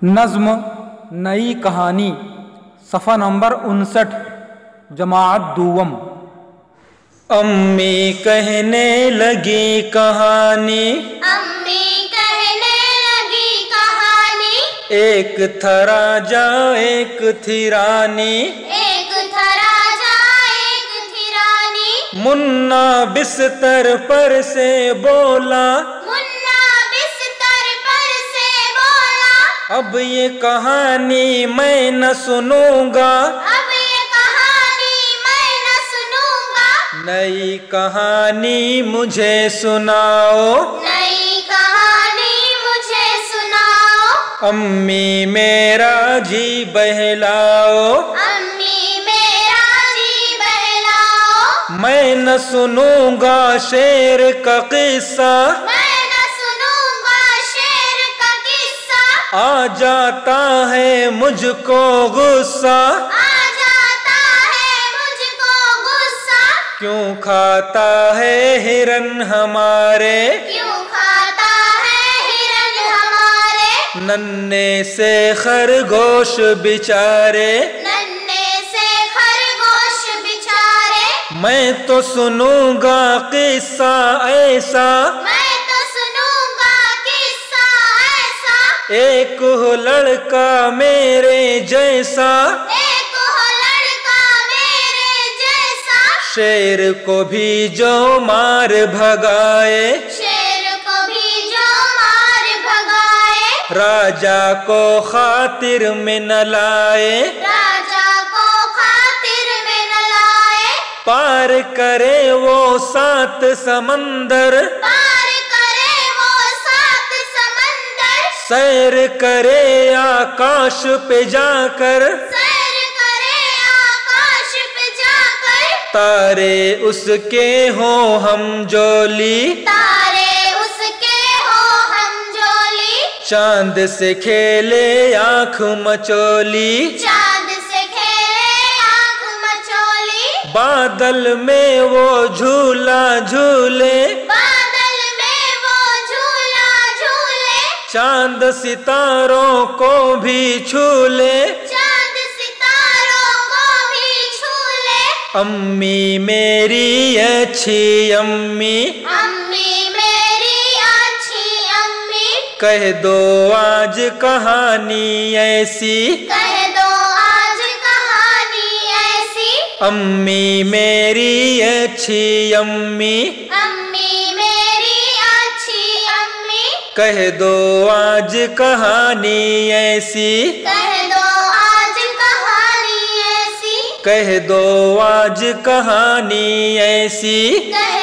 नज़्म नई कहानी सफ़ा नंबर 59 जमाअत दूवम। अम्मी कहने लगी कहानी, अम्मी कहने लगी कहानी। एक था राजा एक थी रानी, एक था राजा एक थी रानी। मुन्ना बिस्तर पर से बोला, मुन्ना बिस्तर पर से बोला, अब ये कहानी मैं न सुनूंगा, अब ये कहानी मैं न सुनूंगा। नई कहानी मुझे सुनाओ, नई कहानी मुझे सुनाओ। अम्मी मेरा जी बहलाओ, अम्मी मेरा जी बहलाओ। मैं न सुनूंगा शेर का किस्सा, मैं न सुनूंगा शेर का किस्सा। आ जाता है मुझको गुस्सा, आ जाता है मुझको गुस्सा। क्यों खाता है हिरन हमारे, क्यों खाता है हिरन हमारे। नन्हे से खरगोश बिचारे, नन्हे से खरगोश बिचारे। मैं तो सुनूंगा किस्सा ऐसा, मैं तो सुनूंगा किस्सा ऐसा। एक हो लड़का मेरे जैसा, एक हो लड़का मेरे जैसा। शेर को भी जो मार भगाए, शेर को भी जो मार भगाए। राजा को खातिर में न लाए, राजा को खातिर में न लाए। पार करे वो 7 समंदर, पार करे वो 7 समंदर। सैर करे आकाश पे जाकर, सैर करे आकाश पे जाकर। तारे उसके हो हम जोली, तारे उसके हो हम जोली। चांद से खेले आँख मचोली, चांद से खेले आँख मचोली। बादल में वो झूला झूले, बादल में वो झूला झूले। चांद सितारों को भी छूले, चांद सितारों को भी छूले। अम्मी मेरी अच्छी अम्मी, अम्मी मेरी अच्छी अम्मी। कह दो आज कहानी ऐसी, कह दो आज कहानी ऐसी। अम्मी मेरी अच्छी अम्मी, अम्मी मेरी अच्छी अम्मी। कह दो आज कहानी ऐसी, कह दो आज कहानी ऐसी। कह दो आज कहानी ऐसी। कह